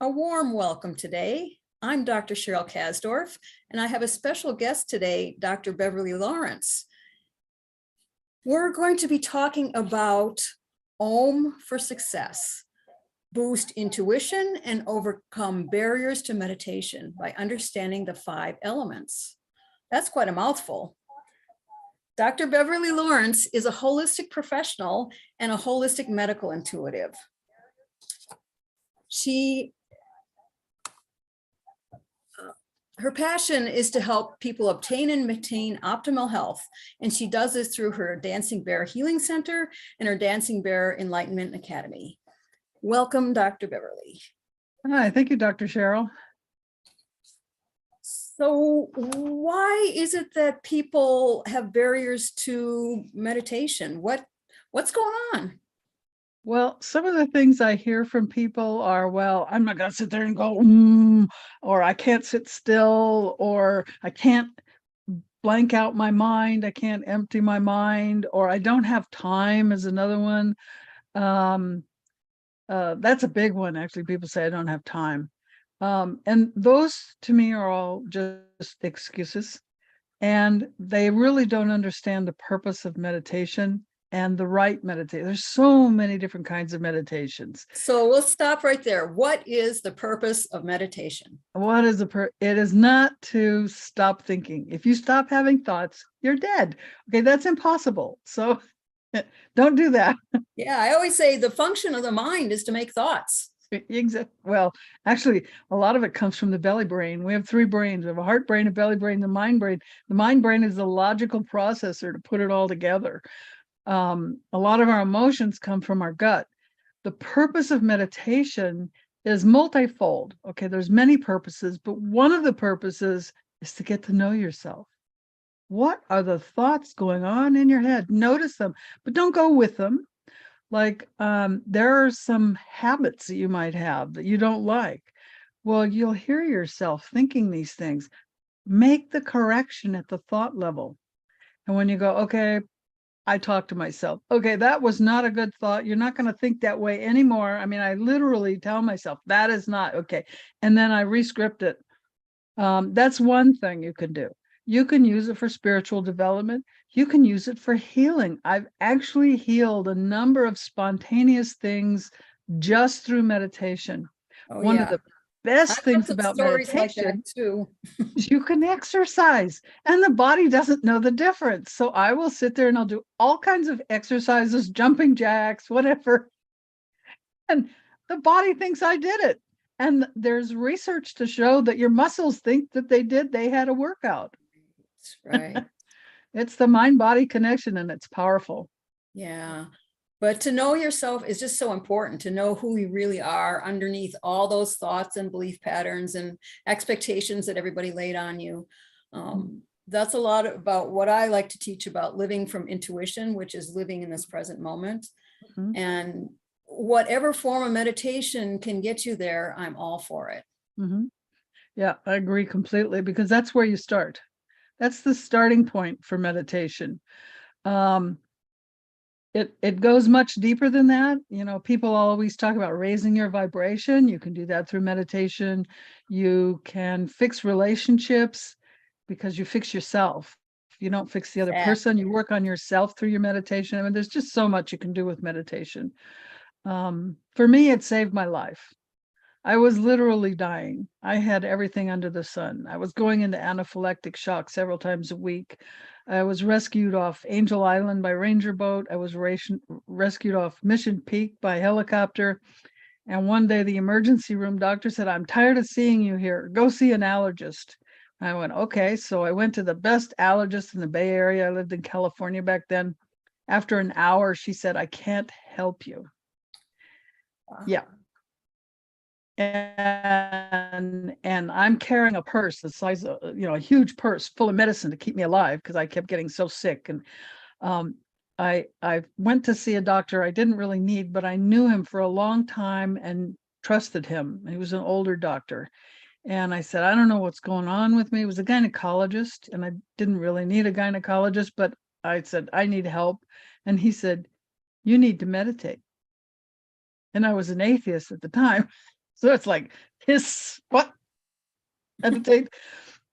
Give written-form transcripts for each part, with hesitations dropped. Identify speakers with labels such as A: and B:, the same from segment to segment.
A: A warm welcome today. I'm Dr. Cheryl Kasdorf, and I have a special guest today, Dr. Beverly Lawrence. We're going to be talking about OM for success, boost intuition and overcome barriers to meditation by understanding the 5 elements. That's quite a mouthful. Dr. Beverly Lawrence is a holistic professional and a holistic medical intuitive. Her passion is to help people obtain and maintain optimal health, and she does this through her Dancing Bear Healing Center and her Dancing Bear Enlightenment Academy. Welcome, Dr. Beverly.
B: Hi, thank you, Dr. Cheryl.
A: So why is it that people have barriers to meditation? What's going on?
B: Well, some of the things I hear from people are, well, I'm not going to sit there and go, or I can't sit still, or I can't blank out my mind, I can't empty my mind, or I don't have time is another one. That's a big one, actually. People say I don't have time. And those to me are all just excuses. And they really don't understand the purpose of meditation and the right meditation. There's so many different kinds of meditations.
A: So we'll stop right there. What is the purpose of meditation?
B: What is it is not to stop thinking. If you stop having thoughts, you're dead. Okay, that's impossible. So don't do that.
A: Yeah, I always say the function of the mind is to make thoughts.
B: Exactly. Well, actually, a lot of it comes from the belly brain. We have 3 brains. We have a heart brain, a belly brain, the mind brain. The mind brain is the logical processor to put it all together. A lot of our emotions come from our gut. The purpose of meditation is multifold. Okay, there's many purposes, but one of the purposes is to get to know yourself. What are the thoughts going on in your head? Notice them, but don't go with them. Like there are some habits that you might have that you don't like. Well, you'll hear yourself thinking these things. Make the correction at the thought level. And when you go, okay, I talk to myself, okay, that was not a good thought. You're not going to think that way anymore. I mean, I literally tell myself that is not okay. And then I re-script it. That's one thing you can do. You can use it for spiritual development. You can use it for healing. I've actually healed a number of spontaneous things just through meditation. One of the best things about meditation
A: like that too.
B: is you can exercise and the body doesn't know the difference. So I will sit there and I'll do all kinds of exercises, jumping jacks, whatever. And the body thinks I did it. And there's research to show that your muscles think that they had a workout.
A: Right.
B: It's the mind-body connection and it's powerful.
A: Yeah. But to know yourself is just so important, to know who you really are underneath all those thoughts and belief patterns and expectations that everybody laid on you. That's a lot about what I like to teach about living from intuition, which is living in this present moment. Mm-hmm. And whatever form of meditation can get you there, I'm all for it.
B: Mm-hmm. Yeah, I agree completely, because that's where you start. That's the starting point for meditation. It goes much deeper than that. You know, people always talk about raising your vibration. You can do that through meditation. You can fix relationships because you fix yourself. You don't fix the other person. You work on yourself through your meditation. I mean, there's just so much you can do with meditation. For me, it saved my life. I was literally dying. I had everything under the sun. I was going into anaphylactic shock several times a week. I was rescued off Angel Island by ranger boat. I was rescued off Mission Peak by helicopter. And one day the emergency room doctor said, "I'm tired of seeing you here. Go see an allergist." I went, okay. So I went to the best allergist in the Bay Area. I lived in California back then. After an hour, she said, "I can't help you." Wow. Yeah. And I'm carrying a purse the size of, a huge purse full of medicine to keep me alive because I kept getting so sick. And I went to see a doctor I didn't really need, but I knew him for a long time and trusted him. He was an older doctor. And I said, "I don't know what's going on with me." He was a gynecologist, and I didn't really need a gynecologist, but I said, "I need help." And he said, "You need to meditate." And I was an atheist at the time. So it's like, what? At the tape.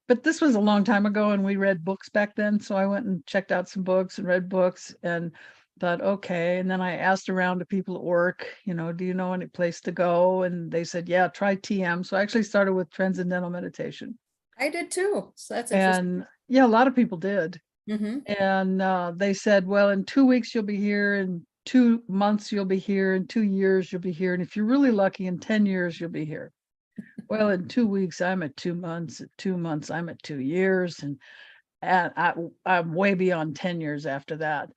B: But this was a long time ago and we read books back then. So I went and checked out some books and read books and thought, okay. And then I asked around to people at work, do you know any place to go? And they said, yeah, try TM. So I actually started with transcendental meditation.
A: I did too. So that's interesting.
B: And yeah, a lot of people did.
A: Hmm.
B: And they said, well, in 2 weeks, you'll be here. In 2 months, you'll be here. In 2 years, you'll be here. And if you're really lucky, in 10 years, you'll be here. Well, in 2 weeks, I'm at 2 months. At 2 months, I'm at 2 years. And I'm way beyond 10 years after that.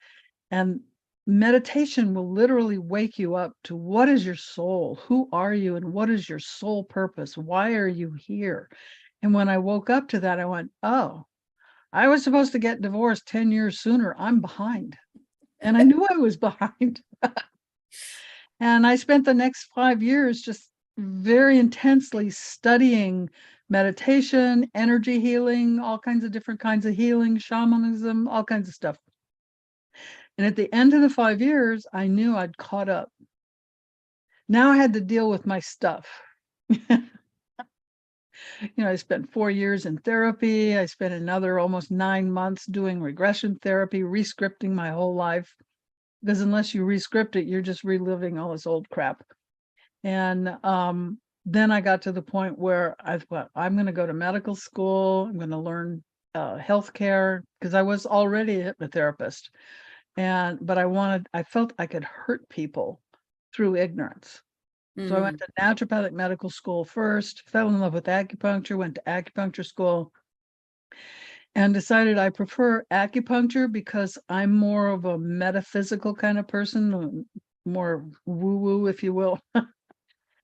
B: And meditation will literally wake you up to what is your soul? Who are you? And what is your soul purpose? Why are you here? And when I woke up to that, I went, oh, I was supposed to get divorced 10 years sooner. I'm behind. And I knew I was behind. And I spent the next 5 years just very intensely studying meditation, energy healing, all kinds of different kinds of healing, shamanism, all kinds of stuff. And at the end of the 5 years, I knew I'd caught up. Now I had to deal with my stuff. I spent 4 years in therapy. I spent another almost 9 months doing regression therapy, re-scripting my whole life. Because unless you re-script it, you're just reliving all this old crap. And then I got to the point where I thought, I'm going to go to medical school. I'm going to learn healthcare because I was already a hypnotherapist. But I felt I could hurt people through ignorance. So I went to naturopathic medical school first, fell in love with acupuncture, went to acupuncture school, and decided I prefer acupuncture because I'm more of a metaphysical kind of person, more woo-woo, if you will,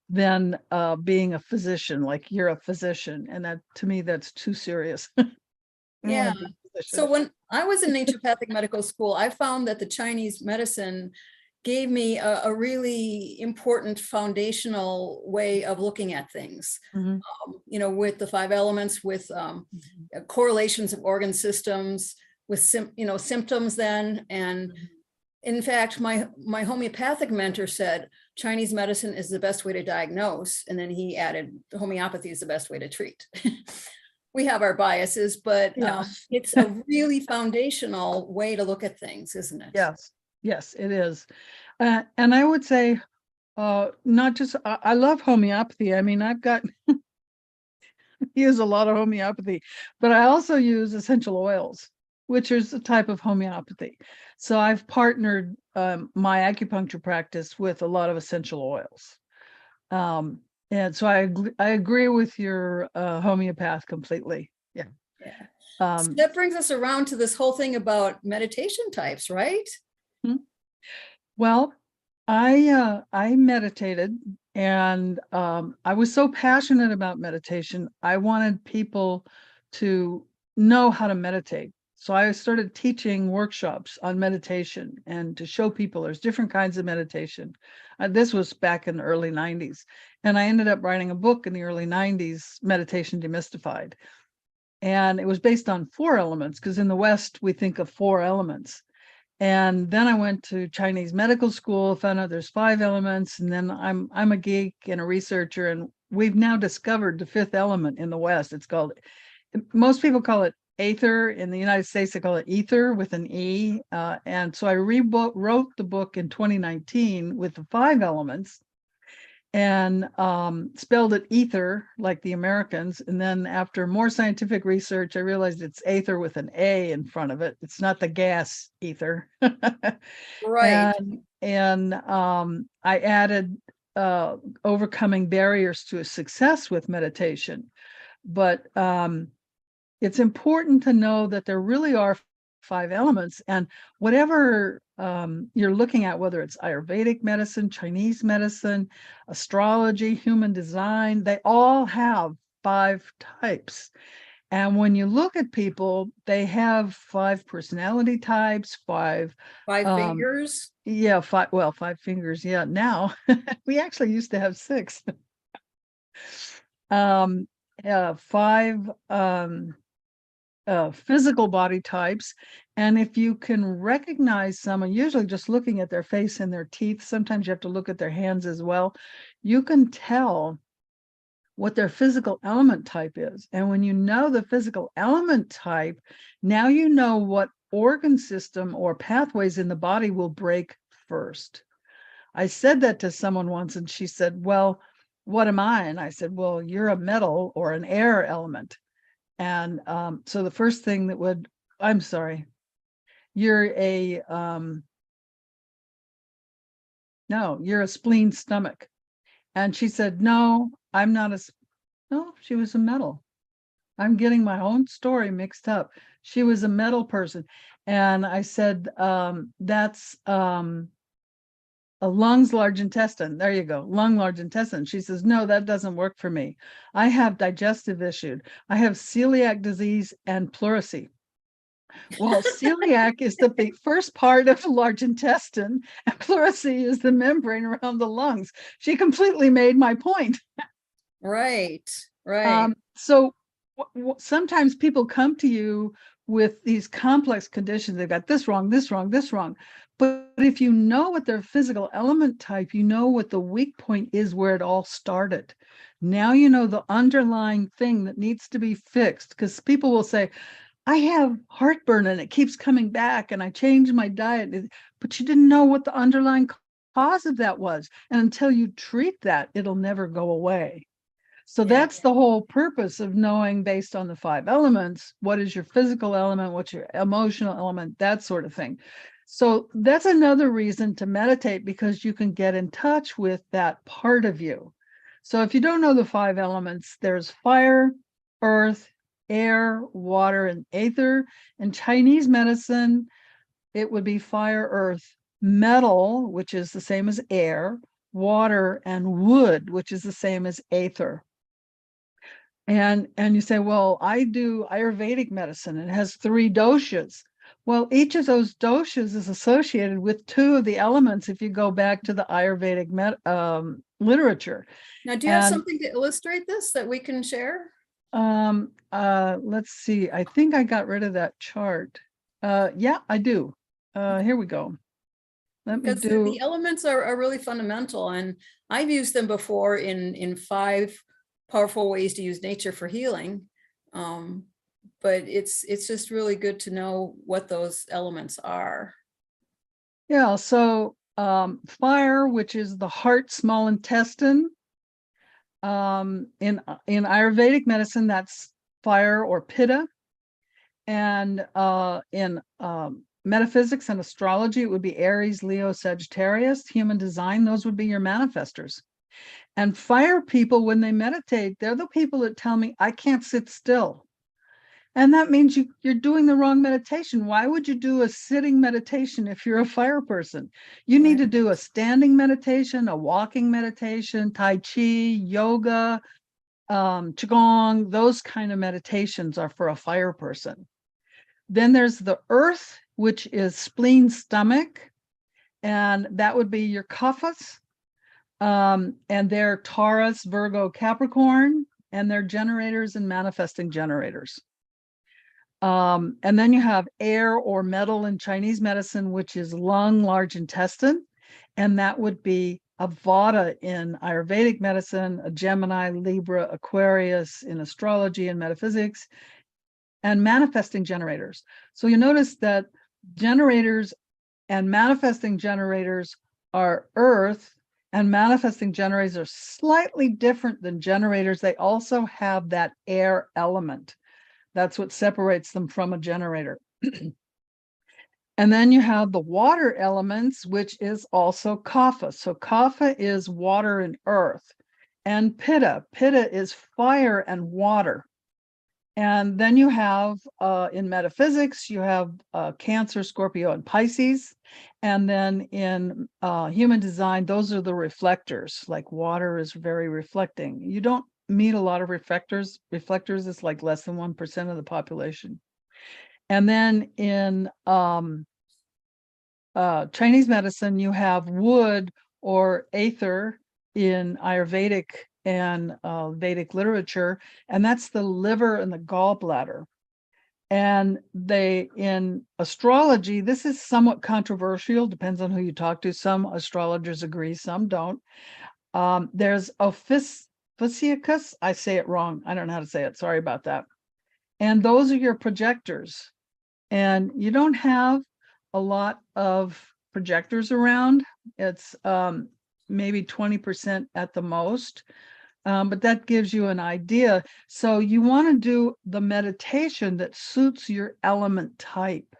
B: than being a physician. Like you're a physician, and that to me that's too serious.
A: Yeah. So when I was in naturopathic medical school, I found that the Chinese medicine gave me a really important foundational way of looking at things.
B: Mhm.
A: With the 5 elements, with correlations of organ systems, with symptoms then. And in fact, my homeopathic mentor said Chinese medicine is the best way to diagnose, and then he added homeopathy is the best way to treat. We have our biases, but it's a really foundational way to look at things, isn't it?
B: Yes, it is. And I would say, not just, I love homeopathy. I mean, I've got, use a lot of homeopathy, but I also use essential oils, which is a type of homeopathy. So I've partnered my acupuncture practice with a lot of essential oils. And so I agree with your homeopath completely. Yeah.
A: So that brings us around to this whole thing about meditation types, right?
B: Well, I meditated, and I was so passionate about meditation. I wanted people to know how to meditate. So I started teaching workshops on meditation and to show people there's different kinds of meditation. This was back in the early 90s. And I ended up writing a book in the early 90s, Meditation Demystified. And it was based on 4 elements, because in the West, we think of 4 elements. And then I went to Chinese medical school, found out there's 5 elements. And then I'm a geek and a researcher, and we've now discovered the 5th element in the West. It's called, most people call it aether. In the United States, they call it ether with an E. And so I wrote the book in 2019 with the 5 elements, and spelled it ether like the Americans. And then after more scientific research, I realized it's aether with an A in front of it. It's not the gas ether.
A: Right.
B: And I added overcoming barriers to success with meditation. But it's important to know that there really are 5 elements, and whatever you're looking at, whether it's Ayurvedic medicine, Chinese medicine, astrology, human design, they all have 5 types. And when you look at people, they have 5 personality types, 5
A: fingers.
B: Yeah, 5 fingers. Yeah, now we actually used to have 6. 5 physical body types. And if you can recognize someone, usually just looking at their face and their teeth, sometimes you have to look at their hands as well, you can tell what their physical element type is. And when you know the physical element type, now you know what organ system or pathways in the body will break first. I said that to someone once, and she said, well, what am I? And I said, well, you're a metal or an air element. And so the first thing that would, I'm sorry, you're a, no, you're a spleen stomach. And she said, no, I'm not a, no, she was a metal. I'm getting my own story mixed up. She was a metal person. And I said, that's a lungs, large intestine. There you go, lung, large intestine. She says, no, that doesn't work for me. I have digestive issues. I have celiac disease and pleurisy. Well, celiac is the first part of the large intestine, and pleurisy is the membrane around the lungs. She completely made my point.
A: Right, right.
B: So sometimes people come to you with these complex conditions. They've got this wrong, this wrong, this wrong. But if you know what their physical element type, you know what the weak point is, where it all started. Now you know the underlying thing that needs to be fixed, because people will say, I have heartburn and it keeps coming back and I changed my diet, but you didn't know what the underlying cause of that was. And until you treat that, it'll never go away. So
A: Yeah.
B: that's the whole purpose of knowing, based on the 5 elements, what is your physical element, what's your emotional element, that sort of thing. So that's another reason to meditate, because you can get in touch with that part of you. So if you don't know the 5 elements, there's fire, earth, air, water, and ether. In Chinese medicine, it would be fire, earth, metal, which is the same as air, water, and wood, which is the same as ether. And you say, well, I do Ayurvedic medicine. It has 3 doshas. Well, each of those doshas is associated with 2 of the elements if you go back to the Ayurvedic literature.
A: Now, do you have something to illustrate this that we can share?
B: Let's see. I think I got rid of that chart. Yeah, I do. Here we go. Let me
A: Because
B: do.
A: the elements are really fundamental, and I've used them before in 5 powerful ways to use nature for healing. But it's just really good to know what those elements are.
B: Yeah, so fire, which is the heart, small intestine. In Ayurvedic medicine, that's fire or pitta. And in metaphysics and astrology, it would be Aries, Leo, Sagittarius. Human design, those would be your manifestors. And fire people, when they meditate, they're the people that tell me, I can't sit still. And that means you're doing the wrong meditation. Why would you do a sitting meditation if you're a fire person? You need to do a standing meditation, a walking meditation, Tai Chi, yoga, Qigong. Those kind of meditations are for a fire person. Then there's the earth, which is spleen, stomach, and that would be your kaphas. And they're Taurus, Virgo, Capricorn, and they're generators and manifesting generators. And then you have air or metal in Chinese medicine, which is lung, large intestine, and that would be a Vata in Ayurvedic medicine, a Gemini, Libra, Aquarius in astrology and metaphysics, and manifesting generators. So you notice that generators and manifesting generators are earth, and manifesting generators are slightly different than generators. They also have that air element. That's what separates them from a generator. And then you have the water elements, which is also kapha. So kapha is water and earth. And pitta. Pitta is fire and water. And then you have, in metaphysics, you have Cancer, Scorpio, and Pisces. And then in human design, those are the reflectors. Like water is very reflecting. You don't meet a lot of reflectors. Reflectors is like less than 1% of the population. And then in Chinese medicine, you have wood or ether in Ayurvedic and Vedic literature, and that's the liver and the gallbladder. And they, in astrology, this is somewhat controversial, depends on who you talk to. Some astrologers agree, some don't. There's Succuss. I say it wrong. I don't know how to say it. Sorry about that. And those are your projectors. And you don't have a lot of projectors around. It's maybe 20% at the most. But that gives you an idea. So you want to do the meditation that suits your element type.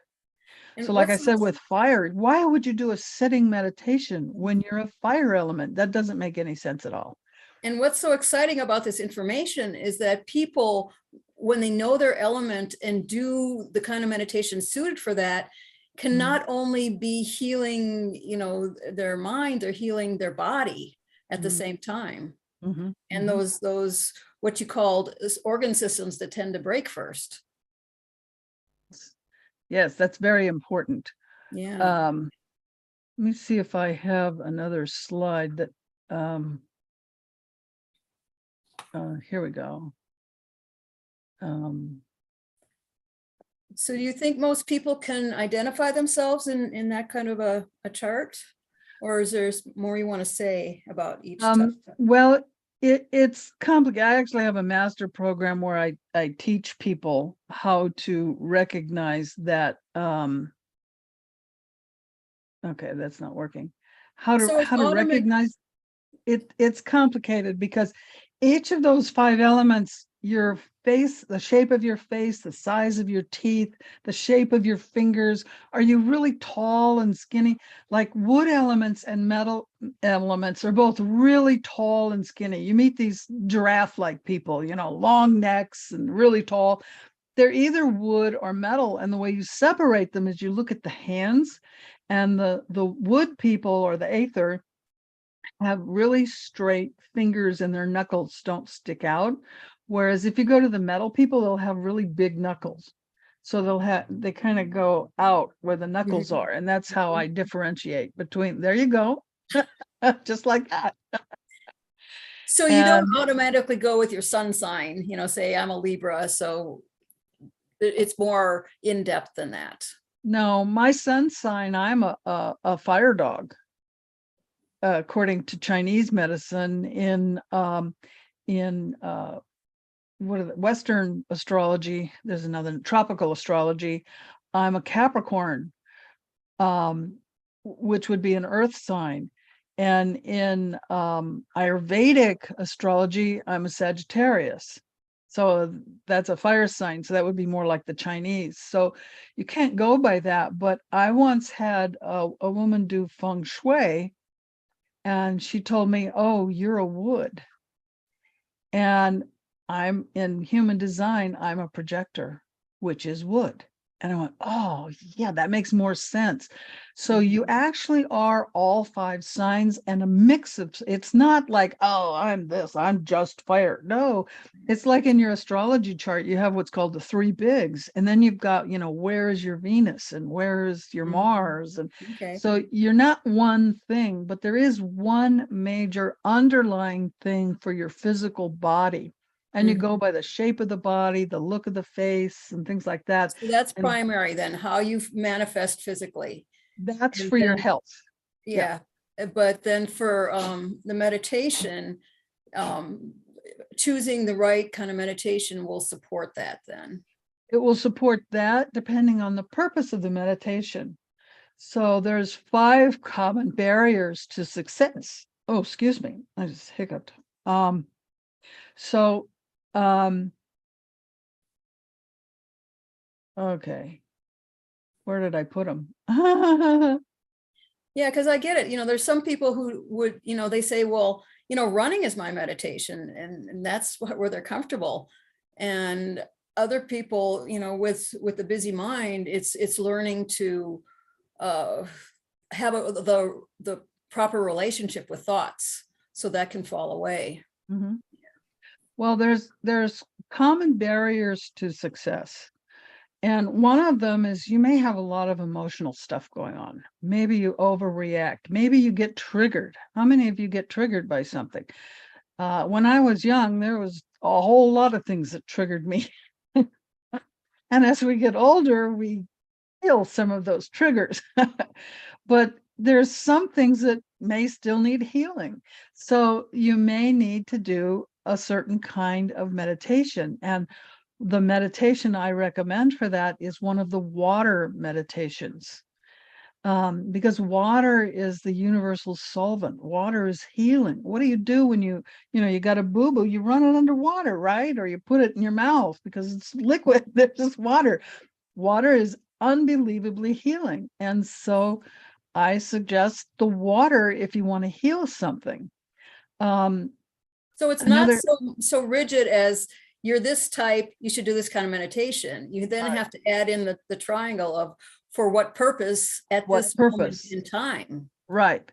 A: And
B: So like I
A: what's
B: said, with fire, why would you do a sitting meditation when you're a fire element? That doesn't make any sense at all.
A: And what's so exciting about this information is that people, when they know their element and do the kind of meditation suited for that, can not only be healing, their mind, they're healing their body at the same time. And those what you called organ systems that tend to break first.
B: Yes, that's very important.
A: Yeah.
B: Let me see if I have another slide that here we go.
A: So do you think most people can identify themselves in that kind of a chart? Or is there more you want to say about each type?
B: Well, it's complicated. I actually have a master program where I teach people how to recognize that. Okay, that's not working. How to recognize it. It's complicated because each of those 5 elements, your face, the shape of your face, the size of your teeth, the shape of your fingers, are you really tall and skinny? Like wood elements and metal elements are both really tall and skinny. You meet these giraffe-like people, long necks and really tall. They're either wood or metal, and the way you separate them is you look at the hands, and the wood people or the aether have really straight fingers and their knuckles don't stick out. Whereas if you go to the metal people, they'll have really big knuckles. So they kind of go out where the knuckles are. And that's how I differentiate between, there you go. Just like that.
A: So you don't automatically go with your sun sign, say I'm a Libra, so it's more in-depth than that.
B: No, my sun sign, I'm a fire dog. According to Chinese medicine, in Western astrology, there's another tropical astrology. I'm a Capricorn, which would be an earth sign. And in Ayurvedic astrology, I'm a Sagittarius. So that's a fire sign. So that would be more like the Chinese. So you can't go by that. But I once had a woman do feng shui, and she told me, "Oh, you're a wood." And I'm in human design, I'm a projector, which is wood. And I went, oh, yeah, that makes more sense. So you actually are all 5 signs and a mix of, it's not like, oh, I'm this, I'm just fire. No, it's like in your astrology chart, you have what's called the 3 bigs. And then you've got, where is your Venus and where is your Mars? And so you're not one thing, but there is one major underlying thing for your physical body. And you go by the shape of the body, the look of the face, and things like that.
A: So that's primary then, how you manifest physically.
B: That's for your health.
A: Yeah. But then for the meditation, choosing the right kind of meditation will support that then.
B: It will support that depending on the purpose of the meditation. So there's 5 common barriers to success. Oh, excuse me, I just hiccuped. Okay, where did I put them?
A: Yeah, because I get it. There's some people who would, they say, well, running is my meditation, and that's where they're comfortable. And other people, with the busy mind, it's learning to have the proper relationship with thoughts, so that can fall away.
B: Well, there's common barriers to success. And one of them is you may have a lot of emotional stuff going on. Maybe you overreact. Maybe you get triggered. How many of you get triggered by something? When I was young, there was a whole lot of things that triggered me. And as we get older, we feel some of those triggers. But there's some things that may still need healing. So you may need to do a certain kind of meditation. And the meditation I recommend for that is one of the water meditations. Because water is the universal solvent. Water is healing. What do you do when you got a boo-boo? You run it underwater, right? Or you put it in your mouth because it's liquid. There's just water. Water is unbelievably healing. And so I suggest the water if you want to heal something.
A: So it's not so rigid as you're this type, you should do this kind of meditation. You then have to add in the triangle of for what purpose at this moment in time.
B: Right.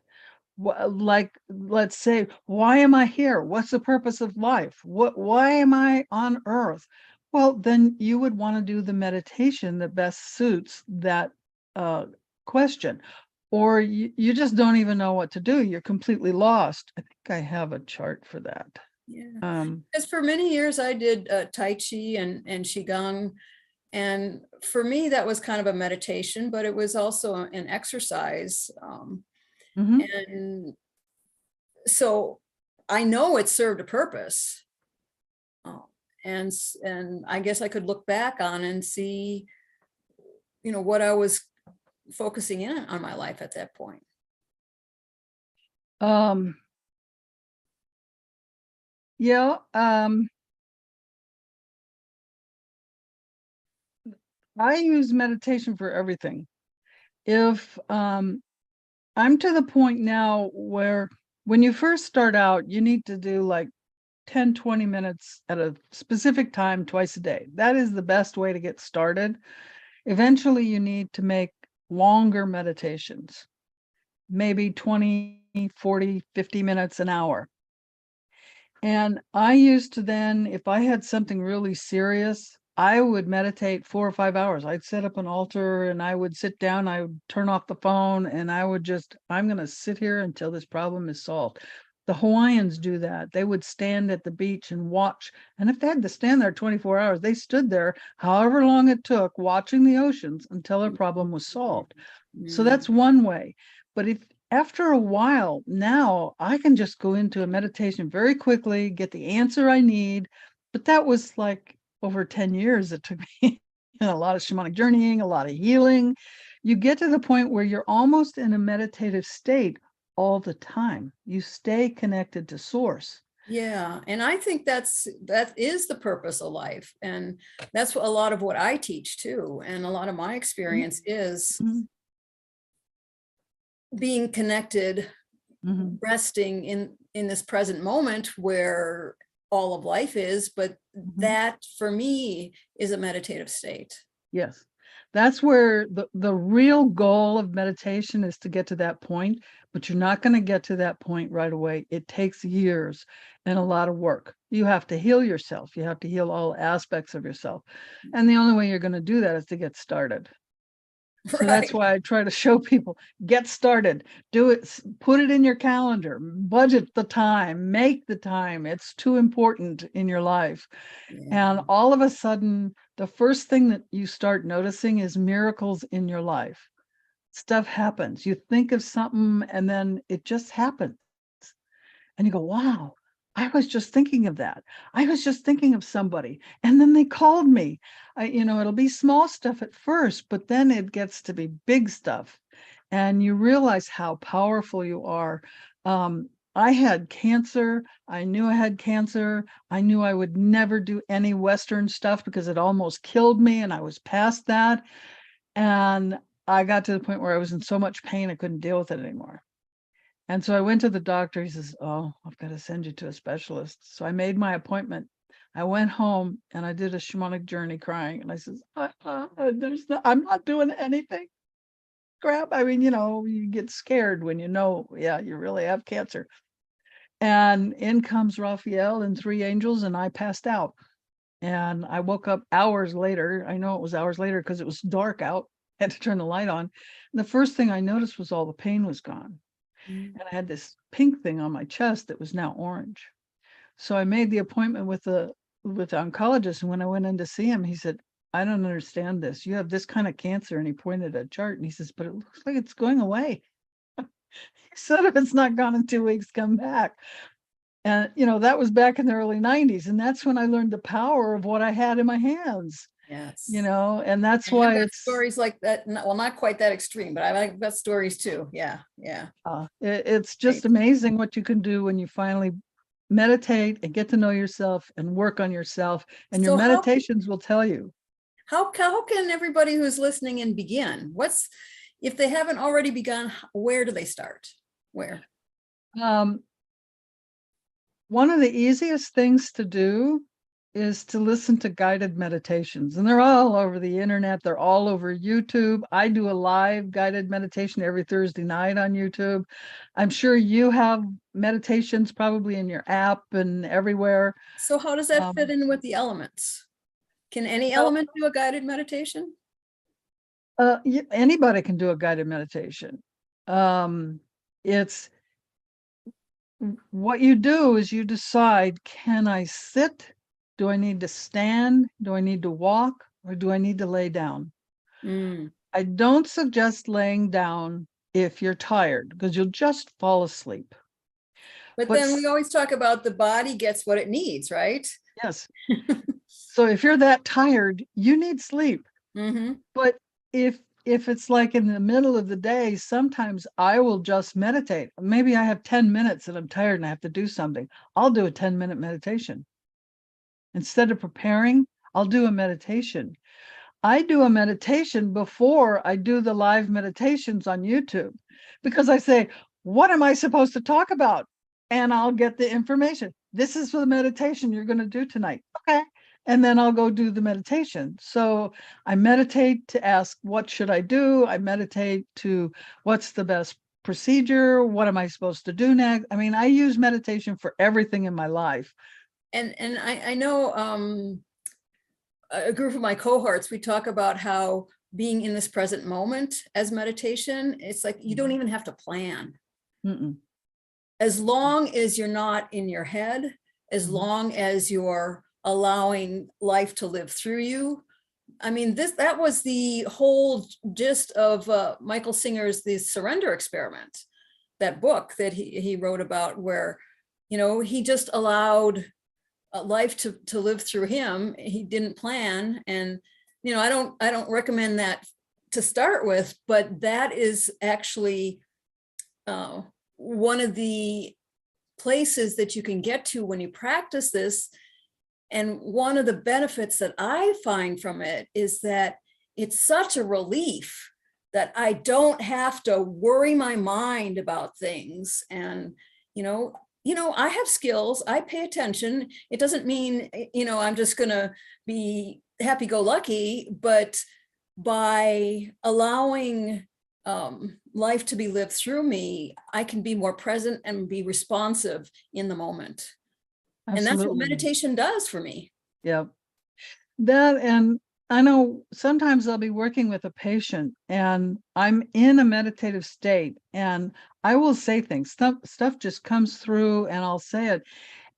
B: Like, let's say, why am I here? What's the purpose of life? Why am I on earth? Well, then you would want to do the meditation that best suits that question. Or you just don't even know what to do. You're completely lost. I think I have a chart for that.
A: Yeah. Because for many years I did Tai Chi and Qigong. And for me, that was kind of a meditation, but it was also an exercise. And so I know it served a purpose. And I guess I could look back on and see, what I was focusing in on my life at that point.
B: Yeah. I use meditation for everything. If I'm to the point now where when you first start out, you need to do like 10, 20 minutes at a specific time twice a day. That is the best way to get started. Eventually, you need to make longer meditations, maybe 20, 40, 50 minutes an hour. And I used to then, if I had something really serious, I would meditate 4 or 5 hours. I'd set up an altar and I would sit down, I would turn off the phone, and I would I'm going to sit here until this problem is solved. The Hawaiians do that. They would stand at the beach and watch. And if they had to stand there 24 hours, they stood there however long it took, watching the oceans until their problem was solved. So that's one way. But if after a while, now I can just go into a meditation very quickly, get the answer I need. But that was like over 10 years. It took me a lot of shamanic journeying, a lot of healing. You get to the point where you're almost in a meditative state all the time. You stay connected to source.
A: Yeah. And I think that is the purpose of life. And that's a lot of what I teach too. And a lot of my experience is being connected, resting in this present moment where all of life is, but that for me is a meditative state.
B: Yes. That's where the real goal of meditation is, to get to that point, but you're not going to get to that point right away. It takes years and a lot of work. You have to heal yourself. You have to heal all aspects of yourself. And the only way you're going to do that is to get started. So that's why I try to show people, get started, do it, put it in your calendar, budget the time, make the time. It's too important in your life. And all of a sudden, the first thing that you start noticing is miracles in your life. Stuff happens. You think of something and then it just happens. And you go, wow, I was just thinking of that. I was just thinking of somebody. And then they called me. It'll be small stuff at first, but then it gets to be big stuff. And you realize how powerful you are. I had cancer. I knew I had cancer. I knew I would never do any Western stuff because it almost killed me. And I was past that. And I got to the point where I was in so much pain, I couldn't deal with it anymore. And so I went to the doctor. He says, oh, I've got to send you to a specialist. So I made my appointment. I went home and I did a shamanic journey crying. And I says, I'm not doing anything. Crap. I mean, you get scared when yeah, you really have cancer. And in comes Raphael and 3 angels, and I passed out. And I woke up hours later. I know it was hours later because it was dark out. I had to turn the light on. And the first thing I noticed was all the pain was gone. And I had this pink thing on my chest that was now orange. So I made the appointment with the oncologist. And when I went in to see him, he said, I don't understand this. You have this kind of cancer. And he pointed at a chart and he says, but it looks like it's going away. He said, if it's not gone in 2 weeks, come back. And, that was back in the early 90s. And that's when I learned the power of what I had in my hands,
A: Yes.
B: and that's
A: And I've
B: why
A: got
B: it's,
A: stories like that. Well, not quite that extreme, but I've got stories too. Yeah. Yeah.
B: it's just
A: Right.
B: amazing what you can do when you finally meditate and get to know yourself and work on yourself. And your
A: So
B: meditations will tell you.
A: how can everybody who's listening in begin? If they haven't already begun, where do they start? Where?
B: Um, One of the easiest things to do is to listen to guided meditations, and they're all over the internet. They're all over YouTube. I do a live guided meditation every Thursday night on YouTube. I'm sure you have meditations probably in your app and everywhere.
A: So how does that fit
B: Um,
A: in with the elements? Can any
B: well,
A: element do a guided meditation?
B: anybody can do a guided meditation. It's what you do is you decide, can I sit? Do I need to stand? Do I need to walk? Or do I need to lay down?
A: Mm.
B: I don't suggest laying down if you're tired, because you'll just fall asleep.
A: But
B: But
A: then we always talk about the body gets what it needs, right?
B: yes, so if you're that tired, you need sleep.
A: Mm-hmm.
B: But if it's like in the middle of the day, sometimes I will just meditate. Maybe I have 10 minutes and I'm tired and I have to do something. I'll do a 10-minute meditation. Instead of preparing, I'll do a meditation. I do a meditation before I do the live meditations on YouTube, because I say, what am I supposed to talk about? And I'll get the information. This is for the meditation you're going to do tonight. Okay. And then I'll go do the meditation. So I meditate to ask, what should I do? I meditate to, what's the best procedure? What am I supposed to do next? I mean, I use meditation for everything in my life.
A: And I know a group of my cohorts, we talk about how being in this present moment as meditation, it's like you don't even have to plan.
B: Mm-mm.
A: As long as you're not in your head, as long as you're allowing life to live through you. I mean, that was the whole gist of Michael Singer's The Surrender Experiment, that book that he wrote about, where, he just allowed life to live through him. He didn't plan. And, I don't recommend that to start with, but that is actually one of the places that you can get to when you practice this. And one of the benefits that I find from it is that it's such a relief that I don't have to worry my mind about things. And, I have skills, I pay attention. It doesn't mean, I'm just going to be happy-go-lucky, but by allowing life to be lived through me, I can be more present and be responsive in the moment.
B: Absolutely.
A: And that's what meditation does for me.
B: Yeah. That, and I know sometimes I'll be working with a patient and I'm in a meditative state and I will say things, stuff just comes through and I'll say it.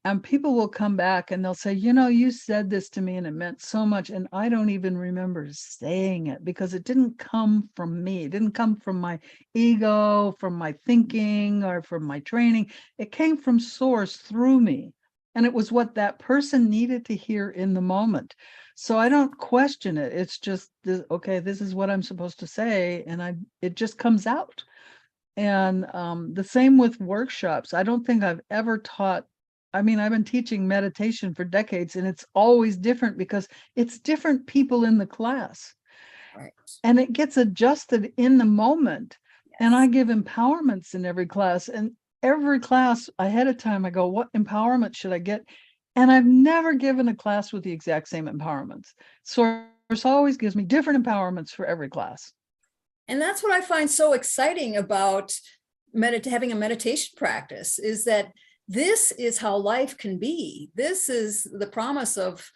B: And people will come back and they'll say, you said this to me and it meant so much. And I don't even remember saying it because it didn't come from me. It didn't come from my ego, from my thinking, or from my training. It came from source through me. And it was what that person needed to hear in the moment. So I don't question it. It's just, okay, this is what I'm supposed to say. And it just comes out. And the same with workshops. I don't think I've ever taught. I've been teaching meditation for decades and it's always different because it's different people in the class.
A: Right.
B: And it gets adjusted in the moment.
A: Yes.
B: And I give empowerments in every class, and every class ahead of time, I go, what empowerment should I get? And I've never given a class with the exact same empowerments. Source always gives me different empowerments for every class.
A: And that's what I find so exciting about having a meditation practice, is that this is how life can be. This is the promise of,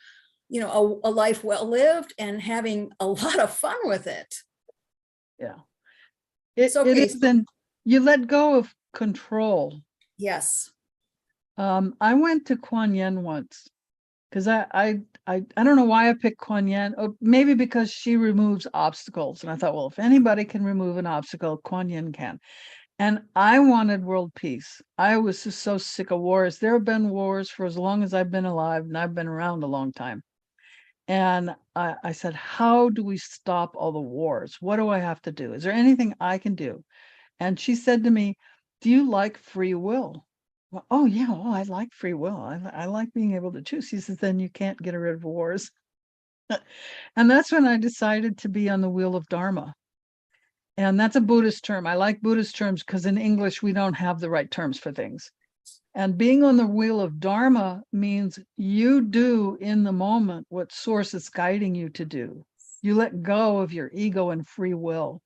A: a life well lived and having a lot of fun with it.
B: Yeah.
A: It
B: is then you let go of control.
A: Yes.
B: I went to Kuan Yin once because I don't know why I picked Kuan Yin. Oh, maybe because she removes obstacles. And I thought, well, if anybody can remove an obstacle, Kuan Yin can. And I wanted world peace. I was just so sick of wars. There have been wars for as long as I've been alive, and I've been around a long time. And I said, how do we stop all the wars? What do I have to do? Is there anything I can do? And she said to me, do you like free will? Well, oh yeah, oh, I like free will. I like being able to choose. She says, then you can't get rid of wars. And that's when I decided to be on the wheel of Dharma. And that's a Buddhist term. I like Buddhist terms because in English, we don't have the right terms for things. And being on the wheel of Dharma means you do in the moment what source is guiding you to do. You let go of your ego and free will.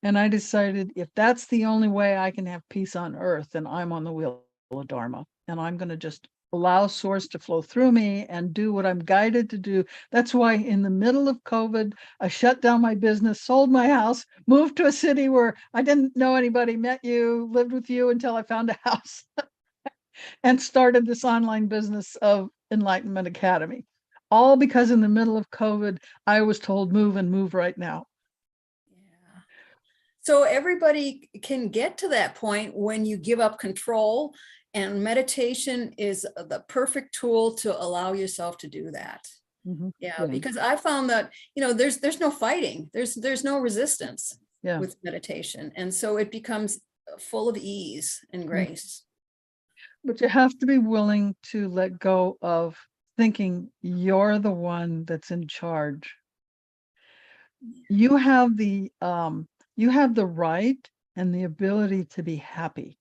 B: And I decided if that's the only way I can have peace on earth, then I'm on the wheel of Dharma. And I'm going to just allow source to flow through me and do what I'm guided to do. That's why in the middle of COVID, I shut down my business, sold my house, moved to a city where I didn't know anybody, met you, lived with you until I found a house and started this online business of Enlightenment Academy. All because in the middle of COVID, I was told move and move right now.
A: Yeah. So everybody can get to that point when you give up control, and meditation is the perfect tool to allow yourself to do that.
B: Mm-hmm.
A: Yeah, because I found that, there's no fighting, there's no resistance with meditation. And so it becomes full of ease and grace.
B: But you have to be willing to let go of thinking you're the one that's in charge. You have the right and the ability to be happy.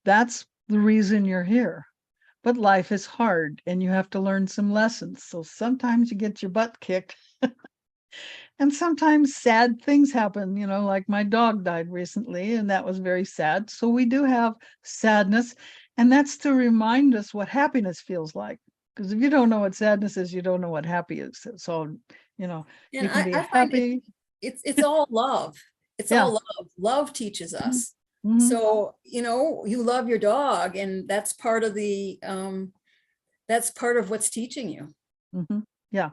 B: That's the reason you're here. But life is hard and you have to learn some lessons. So sometimes you get your butt kicked. And sometimes sad things happen, like my dog died recently, and that was very sad. So we do have sadness, and that's to remind us what happiness feels like. Because if you don't know what sadness is, you don't know what happy is. So, you can be happy.
A: It's all love. It's all love. Love teaches us.
B: Mm-hmm.
A: So, you love your dog, and that's part of what's teaching you.
B: Mm-hmm. Yeah.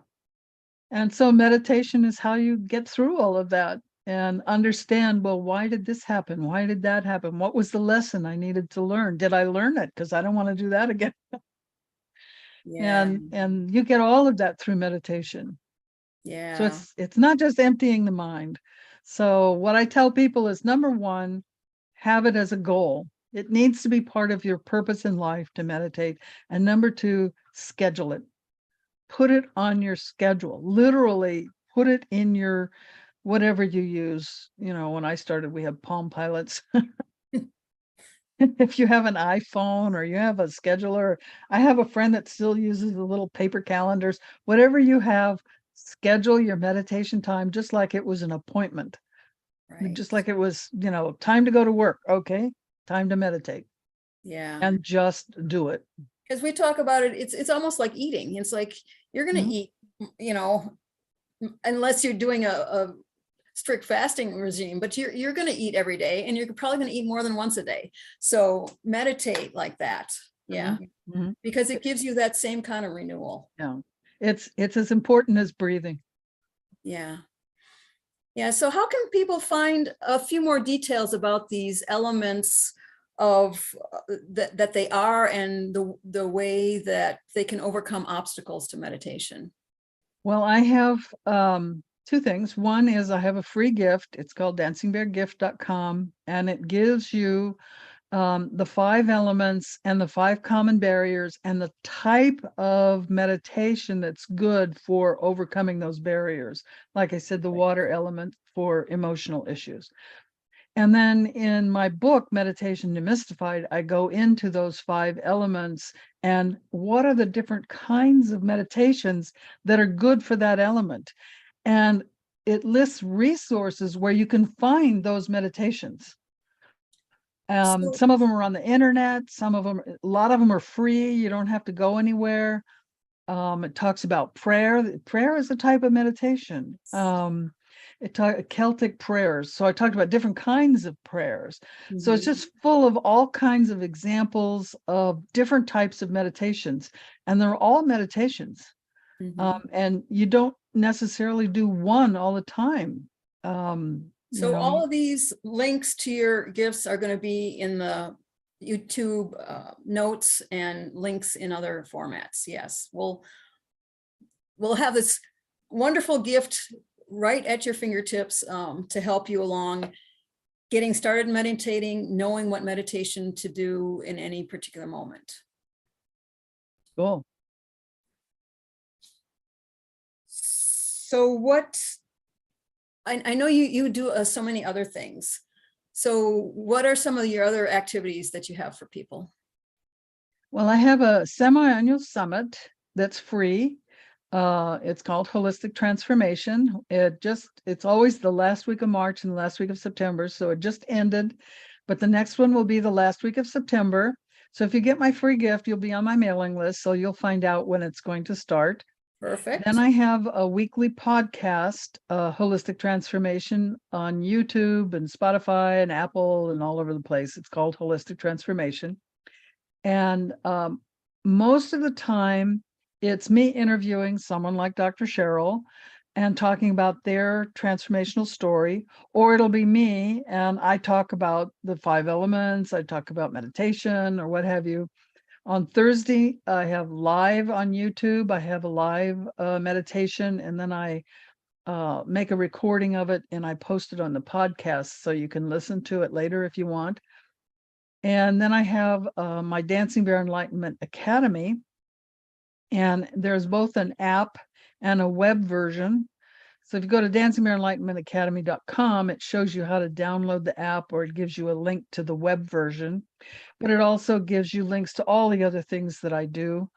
B: And so meditation is how you get through all of that and understand, well, why did this happen? Why did that happen? What was the lesson I needed to learn? Did I learn it? Because I don't want to do that again.
A: Yeah.
B: And you get all of that through meditation.
A: Yeah.
B: So it's not just emptying the mind. So what I tell people is, number one, have it as a goal. It needs to be part of your purpose in life to meditate. And number two, schedule it. Put it on your schedule. Literally put it in your whatever you use. When I started, we had Palm Pilots. If you have an iPhone or you have a scheduler, I have a friend that still uses the little paper calendars. Whatever you have, schedule your meditation time just like it was an appointment. Right. Just like it was, time to go to work. Okay, time to meditate.
A: Yeah.
B: And just do it.
A: Because we talk about it, it's almost like eating. It's like you're going to eat, unless you're doing a strict fasting regime, but you're going to eat every day, and you're probably going to eat more than once a day. So meditate like that. Yeah. Mm-hmm. Because it gives you that same kind of renewal.
B: Yeah. It's as important as breathing.
A: Yeah. Yeah. So how can people find a few more details about these elements of that they are, and the way that they can overcome obstacles to meditation?
B: Well, I have two things. One is I have a free gift. It's called dancingbeargift.com, and it gives you the 5 elements and the 5 common barriers and the type of meditation that's good for overcoming those barriers. Like I said, the water element for emotional issues. And then in my book, Meditation Demystified, I go into those 5 elements and what are the different kinds of meditations that are good for that element. And it lists resources where you can find those meditations. Some of them are on the internet, a lot of them are free. You don't have to go anywhere. It talks about prayer. Prayer is a type of meditation. Celtic prayers. So I talked about different kinds of prayers. Mm-hmm. So it's just full of all kinds of examples of different types of meditations, and they're all meditations. Mm-hmm. And you don't necessarily do one all the time.
A: So
B: know,
A: all of these links to your gifts are going to be in the YouTube notes and links in other formats. Yes, we'll have this wonderful gift right at your fingertips to help you along getting started meditating, knowing what meditation to do in any particular moment.
B: cool.
A: So what, I know you do so many other things. So what are some of your other activities that you have for people?
B: Well, I have a semi-annual summit that's free. It's called Holistic Transformation. It's always the last week of March and the last week of September. So it just ended, but the next one will be the last week of September. So if you get my free gift, you'll be on my mailing list. So you'll find out when it's going to start.
A: Perfect.
B: Then I have a weekly podcast, Holistic Transformation, on YouTube and Spotify and Apple and all over the place. It's called Holistic Transformation. And most of the time, it's me interviewing someone like Dr. Cheryl and talking about their transformational story, or it'll be me and I talk about the 5 elements, I talk about meditation or what have you. On Thursday, I have live on YouTube, I have a live meditation, and then I make a recording of it and I post it on the podcast so you can listen to it later if you want. And then I have my Dancing Bear Enlightenment Academy, and there's both an app and a web version. So if you go to dancingbearenlightenmentacademy.com, it shows you how to download the app, or it gives you a link to the web version, but it also gives you links to all the other things that I do.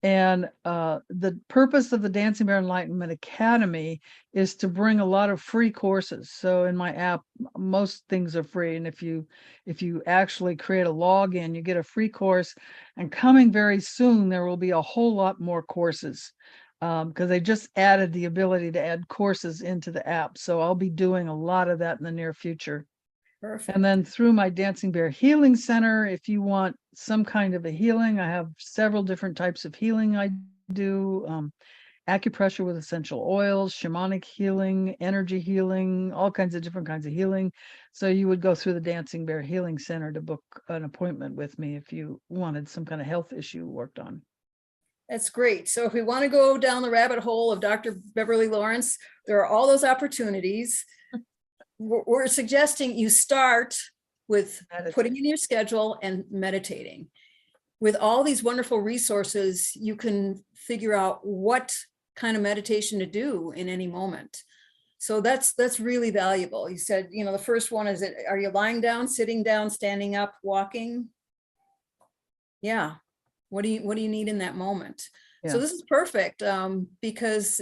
B: And the purpose of the Dancing Bear Enlightenment Academy is to bring a lot of free courses. So in my app, most things are free. And if you actually create a login, you get a free course. And coming very soon, there will be a whole lot more courses because they just added the ability to add courses into the app. So I'll be doing a lot of that in the near future.
A: Perfect.
B: And then through my Dancing Bear Healing Center, if you want some kind of a healing, I have several different types of healing I do. Acupressure with essential oils, shamanic healing, energy healing, all kinds of different kinds of healing. So you would go through the Dancing Bear Healing Center to book an appointment with me if you wanted some kind of health issue worked on.
A: That's great. So if we want to go down the rabbit hole of Dr. Beverly Lawrence, there are all those opportunities. We're suggesting you start with putting in your schedule and meditating. With all these wonderful resources, you can figure out what kind of meditation to do in any moment. So that's really valuable. You said, the first one is, are you lying down, sitting down, standing up, walking? Yeah. What do you need in that moment? Yeah. So this is perfect because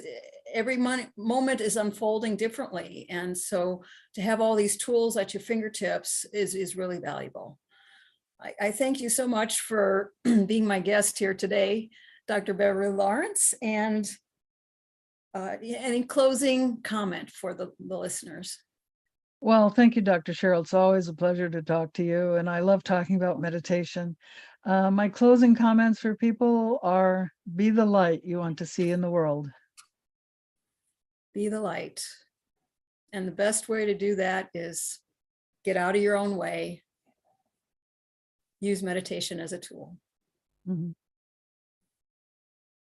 A: every moment is unfolding differently. And so to have all these tools at your fingertips is really valuable. I thank you so much for being my guest here today, Dr. Beverly Lawrence. And any closing comment for the listeners?
B: Well, thank you, Dr. Cheryl. It's always a pleasure to talk to you. And I love talking about meditation. My closing comments for people are: be the light you want to see in the world.
A: Be the light. And the best way to do that is get out of your own way. Use meditation as a tool.
B: Mm-hmm.